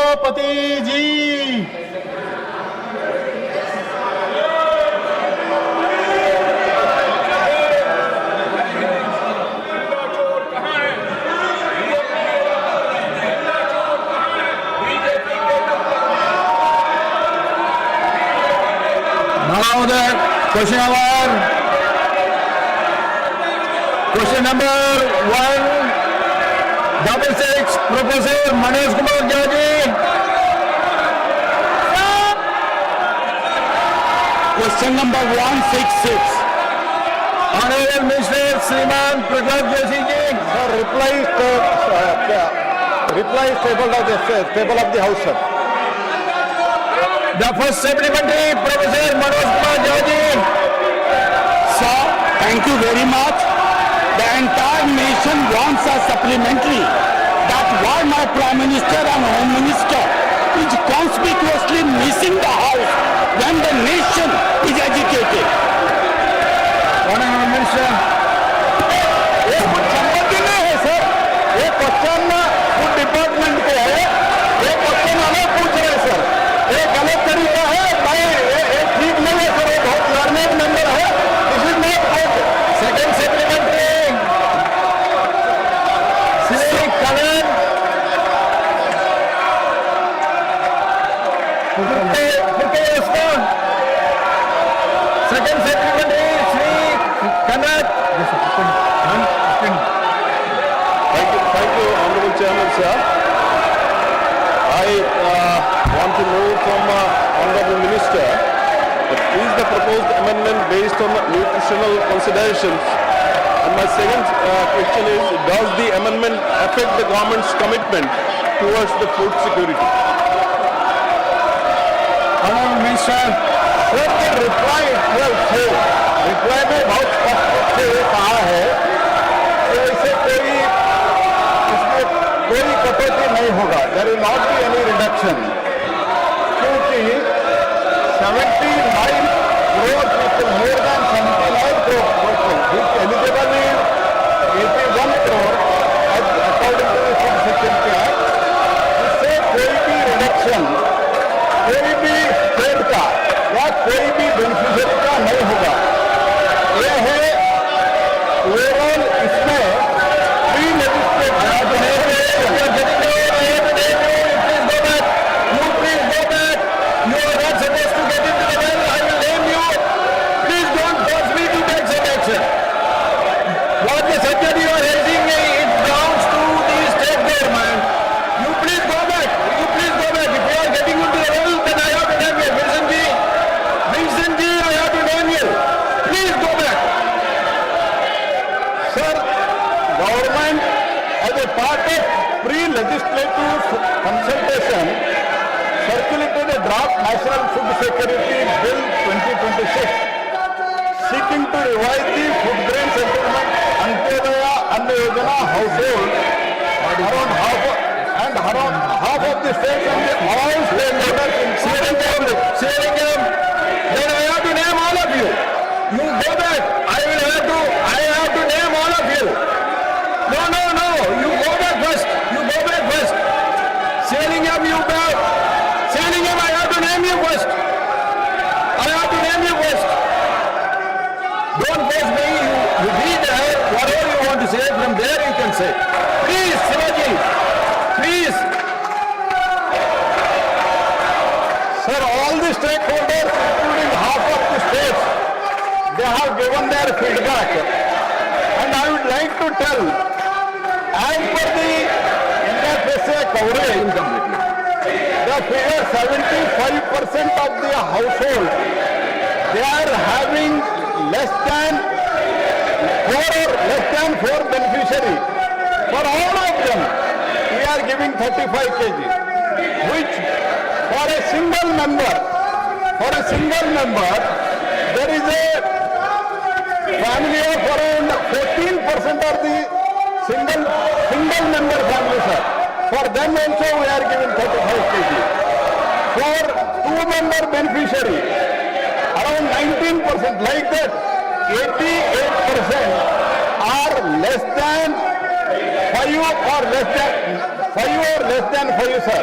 सभापति जी। Manohar, question number 166, Professor Manoj Kumar Jha ji. Question number 166. Honorable Minister Shriman Prahlad Joshi ji. Sir, reply is tabled at the table of the House, sir. The first supplementary, Professor Manoj Kumar Jha ji. Sir, thank you very much. The entire nation wants a supplementary. That's why my Prime Minister and Home Minister is conspicuously missing the house when the nation is agitated. Honorable Minister. ये कुछ संबंध नहीं है sir, ये question food department के है, ये question हमें पूछ रहे हैं सर, ये गलत तरीका है, ये ठीक नहीं है सर, ये बहुत लर्नेड मेंबर है, this is not good. Second supplementary, Shri Kalan. Second supplementary, Shri Kanat. Thank you, Honorable Chairman, sir. I want to know from Honorable Minister, is the proposed amendment based on nutritional considerations? And my second question is, does the amendment affect the government's commitment towards the food security? Honorable Minister. Reply में बहुत स्पष्ट रूप से ये कहा है कि इससे इसमें कोई कटौती नहीं होगा, there will not be any reduction, क्योंकि 79 crore people, more than 79 crore people which eligible is 81 crore according to the food security act. इससे कोई भी रिडक्शन कोई भी स्टेट का या कोई भी बेनिफिशियरी का नहीं होगा। यह है ओवरऑल इसमें pre pre-legislative consultation circulated a draft National Food Security Bill 2026 seeking to revise the food grain settlement Antyodaya Anna Yojana household around half of the states and all stakeholders in Sharingam, then I have to name all of you. You go back. I have to name all of you. No. You go back first. Sharingam, you back. Sharingam, I have to name you first. Don't force me. You read whatever you want to say. From there you can say. Please, Shivaji. Please. Sir, all the stakeholders, including half of the states, they have given their feedback. And I would like to tell, as per the NFSA coverage, the figure 75% of the household, they are having less than 4 beneficiary. For all of them, we are giving 35 kg, which for a single member, there is a family of around 14% of the single member family, sir. For them also we are giving 35 kg. For 2-member beneficiary, around 19%, like that, 88% are less than 5 or less than 5, sir.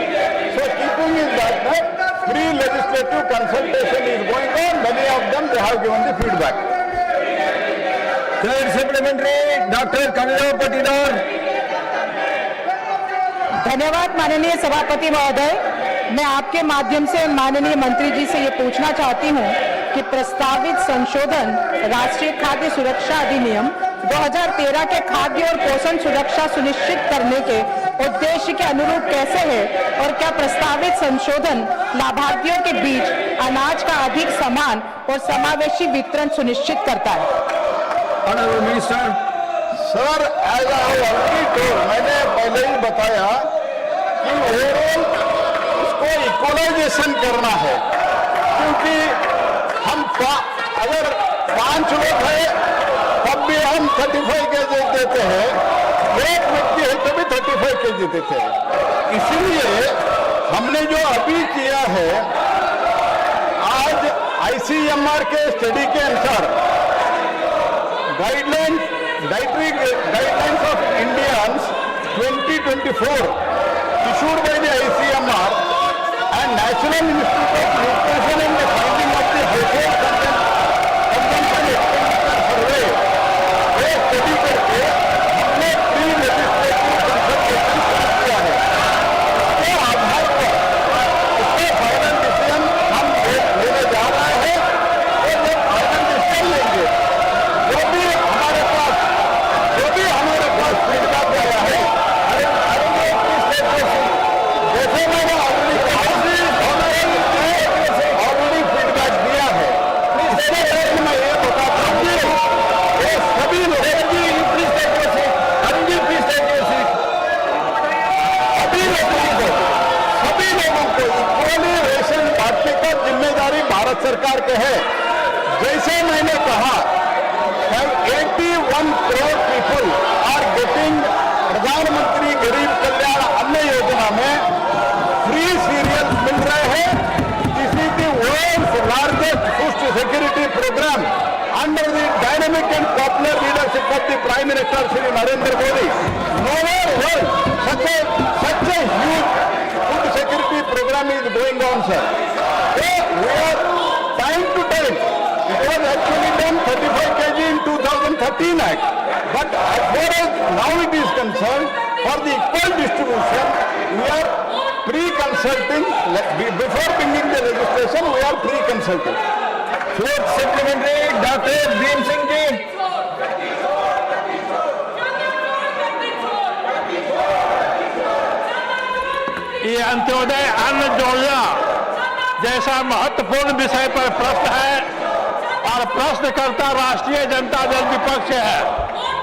So keeping in that, free legislative consultation is going on. Many of them they have given the feedback. Third supplementary, Dr. Kanina Patidar. धन्यवाद माननीय सभापति महोदय। मैं आपके माध्यम से माननीय मंत्री जी से ये पूछना चाहती हूँ कि प्रस्तावित संशोधन राष्ट्रीय खाद्य सुरक्षा अधिनियम 2013 के खाद्य और पोषण सुरक्षा सुनिश्चित करने के उद्देश्य के अनुरूप कैसे है और क्या प्रस्तावित संशोधन लाभार्थियों के बीच अनाज का अधिक समान और समावेशी वितरण सुनिश्चित करता है? Honorable Minister. Sir, as I already told, मैंने पहले ही बताया कि ओवरऑल इसको इक्वलाइजेशन करना है, क्योंकि हम अगर 5 लोग हैं तब भी हम 35 केजी देते हैं, एक व्यक्ति है तभी 35 केजी देते हैं। इसीलिए हमने जो अभी किया है, आज ICMR के स्टडी के अनुसार Dietary Guidelines of Indians 2024 issued by the ICMR and National Institute of Nutrition and the finding of the household consumption expenditure survey, एक स्टडी करके हमने प्री लेजिस्लेटिव कंसल्टेशन किया है। उसके आधार पर उसका फाइनल डिसीजन हम लेने जा रहे हैं और जब फाइनल डिसीजन लेंगे जो भी हमारे पास फीडबैक आया है, जैसे मैंने ऑलरेडी फीडबैक दिया है, इसके बाद मैं ये बताता हूँ कि सभी लोगों को इक्वली रेशन बांटने का जिम्मेदारी भारत सरकार के है। जैसे मैंने कहा, 81 करोड़ पीपल आर गेटिंग प्रधानमंत्री गरीब कल्याण अन्न योजना में फ्री सीरियल मिल रहे हैं। This is the world's largest food security programme under the dynamic and popular leadership of the prime minister Shri Narendra Modi. Nowhere world such a huge food security program is going on, sir. So we are time to time. It was actually done 35 kg in 2013 Act. But as far as now it is concerned, for the equal distribution, we are pre-consulting. Before bringing the legislation, we are pre-consulting. Fourth supplementary, Dr. Bhim Singh ji. ये अंत्योदय अन्न योजना जैसा महत्वपूर्ण विषय पर प्रश्न है और प्रश्नकर्ता राष्ट्रीय जनता दल विपक्ष है।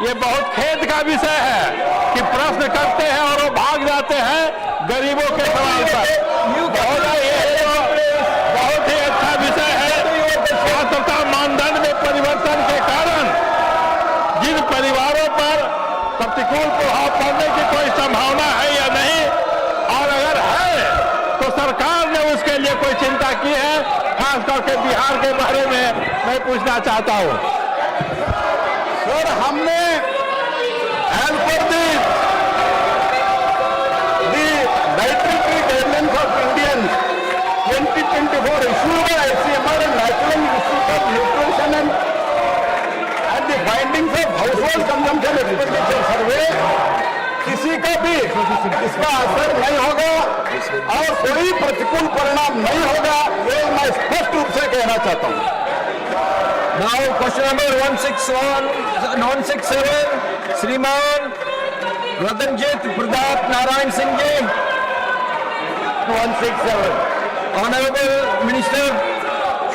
ये बहुत खेद का विषय है कि प्रश्न करते हैं और वो भाग जाते हैं गरीबों के सवाल पर। बहुत ही अच्छा विषय है। पात्रता मानदंड में परिवर्तन के कारण जिन परिवारों पर प्रतिकूल प्रभाव पड़ने की कोई संभावना है या नहीं, और अगर है तो सरकार ने उसके लिए कोई चिंता की है? खास करके बिहार के बारे में मैं पूछना चाहता हूं। सर, हमने as per the dietary guidelines of Indian 2024 issued by ICMR and national institute of nutrition and the findings of household consumption expenditure survey, किसी का भी इसका असर नहीं होगा और कोई प्रतिकूल परिणाम नहीं होगा, ये मैं स्पष्ट रूप से कहना चाहता हूँ। Now question number 167, Shriman Ratanjit Pradap Narayan Singh ji. 167. Honorable Minister.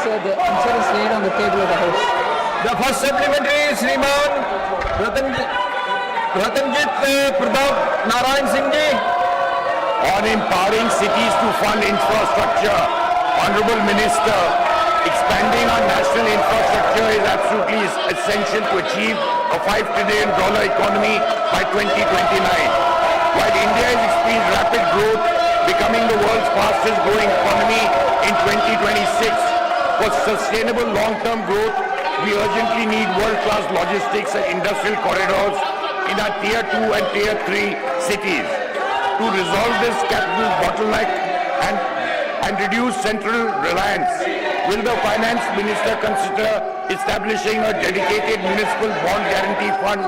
Sir, the answer is laid on the table of the House. The first supplementary, Shriman Ratanjit Pradap Narayan Singh ji. On empowering cities to fund infrastructure, Honorable Minister, expanding our national infrastructure is absolutely essential to achieve a $5 trillion economy by 2029. While India is experiencing rapid growth, becoming the world's fastest growing economy in 2026, for sustainable long-term growth, we urgently need world-class logistics and industrial corridors in our Tier 2 and Tier 3 cities. to resolve this capital bottleneck and reduce central reliance, will the finance minister consider establishing a dedicated municipal bond guarantee fund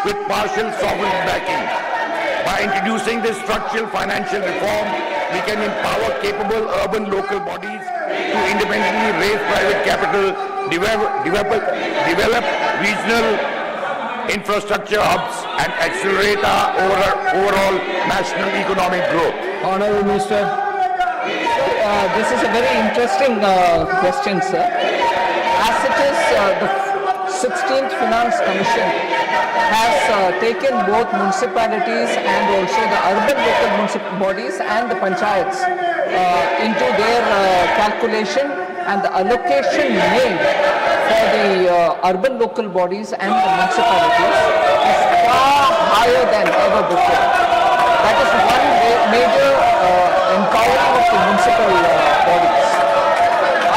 with partial sovereign backing? By introducing this structural financial reform, we can empower capable urban local bodies to independently raise private capital, develop regional infrastructure hubs, and accelerate our overall national economic growth. Honorable Minister. This is a very interesting question, sir. As it is, the 16th Finance Commission has taken both municipalities and also the urban local municipal bodies and the panchayats into their calculation, and the allocation made for the urban local bodies and the municipalities is far higher than ever before. That is one major empowering of the municipal bodies.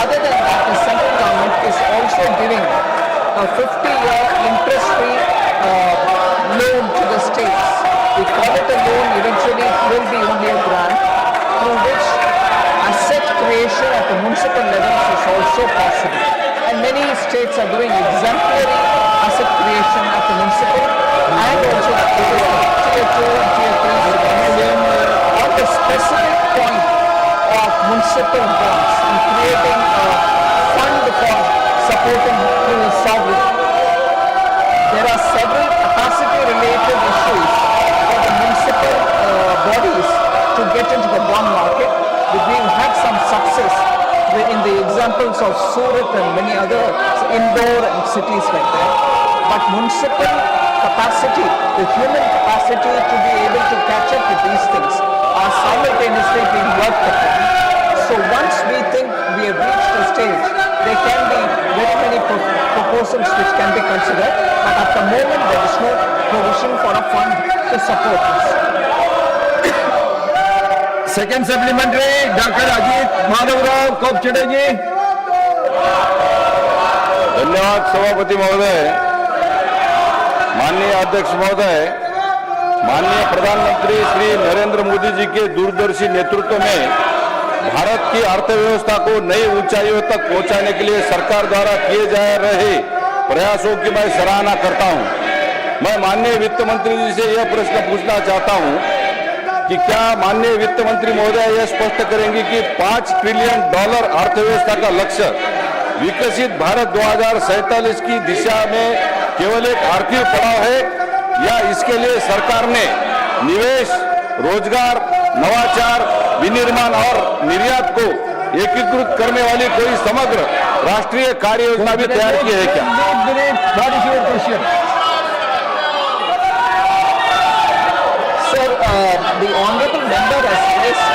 Other than that, the central government is also giving a 50-year interest-free loan to the states. We call it a loan, eventually it will be only a grant, through which asset creation at the municipal levels is also possible. And many states are doing exemplary asset creation at the municipal and also the tier 2 and tier 3 cities. On the specific point of municipal bonds and creating a fund for supporting the sovereign, there are several capacity related issues for the municipal bodies to get into the bond market. We've had some success in the examples of Surat and many other indoor and cities like that. But municipal capacity, the human capacity to be able to catch up with these things are simultaneously being worked upon. So once we think we have reached a stage, there can be very many proposals which can be considered, but at the moment there is no provision for a fund to support this. Second supplementary, Dr. Ajit Madhavrao Kopchade ji. धन्यवाद सभापति महोदय, माननीय अध्यक्ष महोदय, माननीय प्रधानमंत्री श्री नरेंद्र मोदी जी के दूरदर्शी नेतृत्व में भारत की अर्थव्यवस्था को नई ऊंचाइयों तक पहुंचाने के लिए सरकार द्वारा किए जा रहे प्रयासों की मैं सराहना करता हूं। मैं माननीय वित्त मंत्री जी से यह प्रश्न पूछना चाहता हूं कि क्या माननीय वित्त मंत्री महोदय यह स्पष्ट करेंगे कि $5 ट्रिलियन अर्थव्यवस्था का लक्ष्य विकसित भारत 2047 की दिशा में केवल एक आर्थिक पड़ाव है, या इसके लिए सरकार ने निवेश, रोजगार, नवाचार, विनिर्माण और निर्यात को एकीकृत करने वाली कोई समग्र राष्ट्रीय कार्य योजना भी तैयार की है क्या? Sir, the honourable member has raised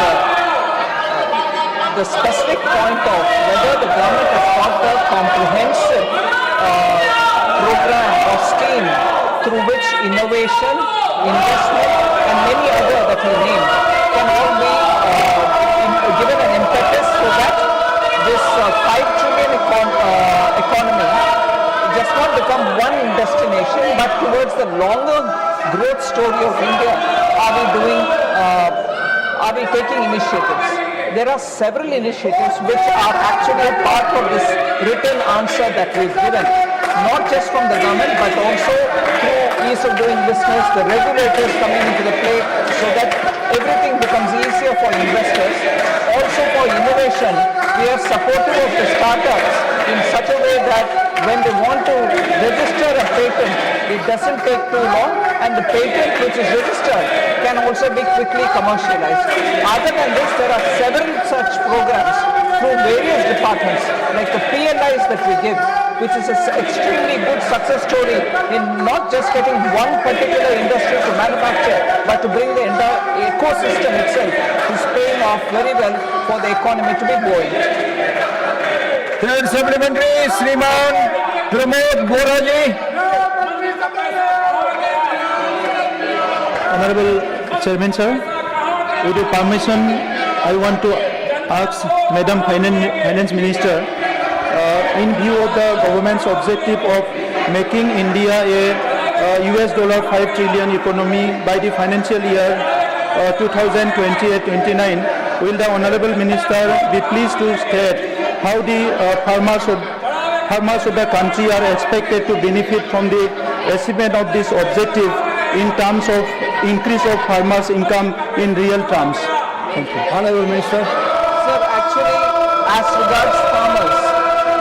the specific point of whether the government has got the comprehensive program or scheme through which innovation, investment and many other that he named can all be given an impetus so that this 5 trillion economy does not become one destination but towards the longer growth story of India. Are we taking initiatives? There are several initiatives which are actually a part of this written answer that we've given, not just from the government but also through ease of doing business, the regulators coming into the play so that everything becomes easier for investors. Also for innovation, we are supportive of the startups in such a way that when they want to register a patent, it doesn't take too long, and the patent which is registered can also be quickly commercialized. Other than this, there are several such programs through various departments, like the PLIs that we give, which is an extremely good success story in not just getting one particular industry to manufacture, but to bring the entire ecosystem itself, is paying off very well for the economy to be buoyant. Third supplementary, Shriman Pramod Bora ji. Honorable Chairman sir, with your permission, I want to ask Madam Finance Minister, in view of the government's objective of making India a $5 trillion economy by the financial year 2028-29, will the Honorable Minister be pleased to state how the farmers of the country are expected to benefit from the achievement of this objective in terms of increase of farmers' income in real terms? Thank you. Honorable Minister. Sir, actually, as regards farmers,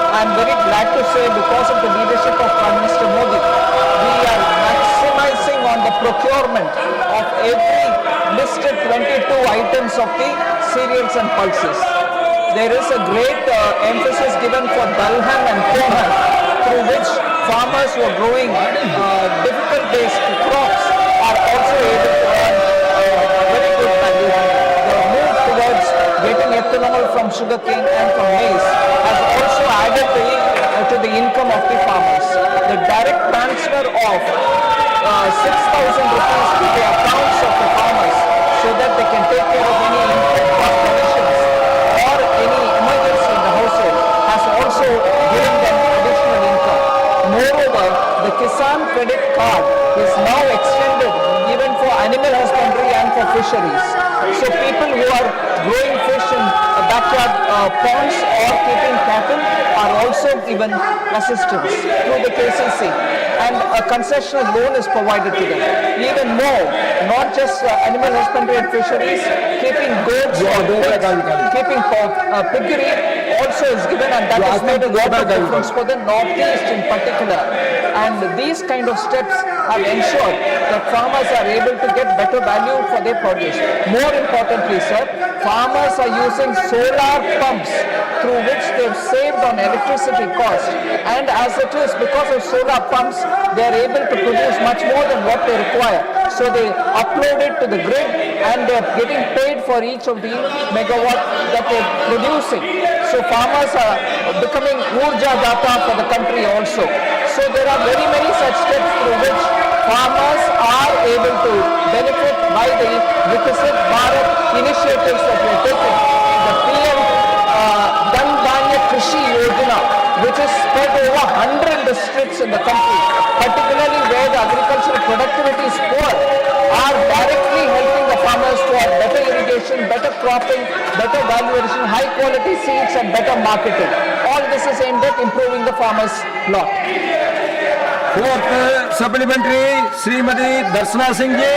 I am very glad to say because of the leadership of Prime Minister Modi, we are maximizing on the procurement of every listed 22 items of the cereals and pulses. There is a great emphasis given for Dalhan and Kohan, through which farmers who are growing difficult-based crops are also able to earn very good value. The move towards getting ethanol from sugarcane and from maize has also added to the income of the farmers. The direct transfer of 6,000 rupees to the accounts of the farmers so that they can take care of any input cost reductions or any emergency in the household has also given them additional income. Moreover, the Kisan Credit Card is now extended even for animal husbandry and for fisheries. So people who are growing fish in backyard ponds or keeping cattle are also given assistance through the KCC, and a concessional loan is provided to them. Even more, not just animal husbandry and fisheries, keeping goats or pigs, keeping piggery also is given, and that has made a lot of difference for the Northeast in particular. And these kind of steps have ensured that farmers are able to get better value for their produce. More importantly, sir, farmers are using solar pumps through which they've saved on electricity cost, and as it is, because of solar pumps, they are able to produce much more than what they require. So they upload it to the grid and they are getting paid for each of the megawatt that they are producing. So farmers are becoming Urja Data for the country also. So there are very many such steps through which farmers are able to benefit by the Vikasit Bharat initiatives that we are taking. The PM Dhan Dhanya Krishi Yojana, which is spread over 100 districts in the country, particularly where the agricultural productivity is poor, are directly helping the farmers to have better irrigation, better cropping, better value addition, high quality seeds and better marketing. All this is aimed at improving the farmers' lot. Fourth supplementary, Srimati Darshana Singh ji.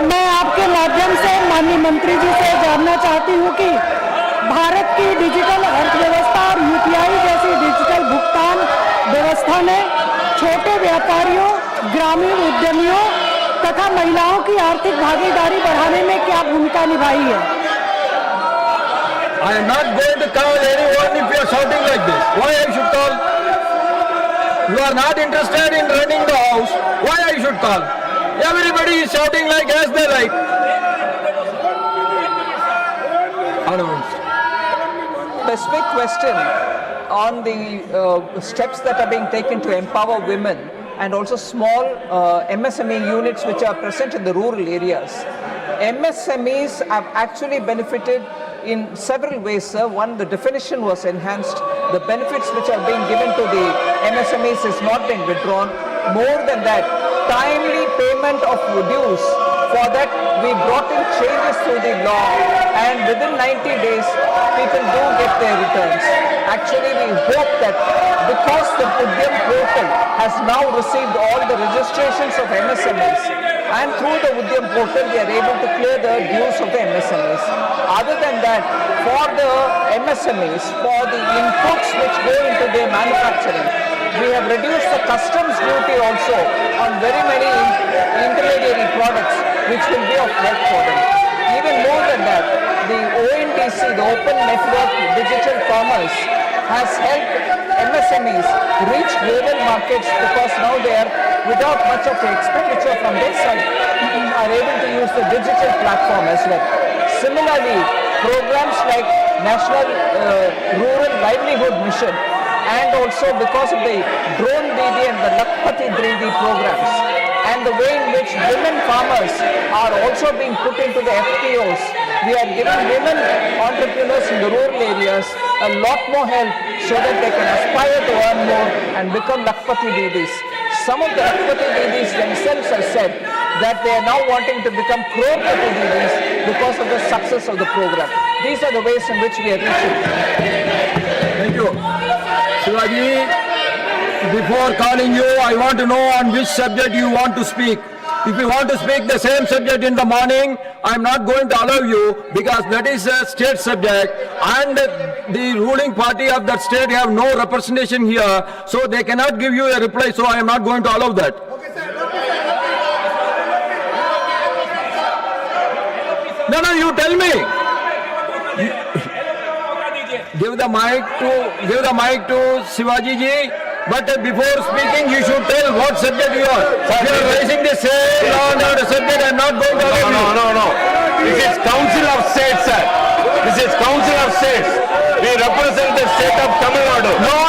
मैं आपके माध्यम से माननीय मंत्री जी से जानना चाहती हूं कि भारत की डिजिटल अर्थव्यवस्था और यूपीआई जैसी डिजिटल भुगतान व्यवस्था ने छोटे व्यापारियों, ग्रामीण उद्यमियों तथा महिलाओं की आर्थिक भागीदारी बढ़ाने में क्या भूमिका निभाई है? I am not going to call anyone if you are shouting like this. Why I should call? You are not interested in running the house. Why I should call? Everybody is shouting like as they like. Specific question on the steps that are being taken to empower women and also small MSME units which are present in the rural areas. MSMEs have actually benefited in several ways, sir. One, the definition was enhanced. The benefits which are being given to the MSMEs is not being withdrawn. More than that, timely payment of dues. For that, we brought in changes through the law, and within 90 days, people do get their returns. Actually, we hope that because the Udyam portal has now received all the registrations of MSMEs, and through the Udyam portal, we are able to clear the dues of the MSMEs. Other than that, for the MSMEs, for the inputs which go into their manufacturing, we have reduced the customs duty also on very many intermediary products which will be of help for them. Even more than that, the ONDC, the Open Network Digital Commerce, has helped MSMEs reach global markets because now they are, without much of the expenditure from their side, are able to use the digital platform as well. Similarly, programs like National Rural Livelihood Mission, and also because of the Drone Didi and the Lakpati Didi programs, and the way in which women farmers are also being put into the FPOs, we are giving women entrepreneurs in the rural areas a lot more help so that they can aspire to earn more and become Lakpati Didis. some of the Rakpati Didis themselves have said that they are now wanting to become Crorepati Didis because of the success of the program. These are the ways in which we are reaching. Thank you. Shivaji, before calling you, I want to know on which subject you want to speak. If you want to speak the same subject in the morning, I am not going to allow you because that is a state subject and the ruling party of that state have no representation here, so they cannot give you a reply, so I am not going to allow that. No, you tell me. Give the mic to Shivaji ji. But before speaking, you should tell what subject you are. If you are raising the same law and order subject, I am not going to allow you. No. This is Council of States, sir. This is Council of States. We represent the state of Tamil Nadu. No,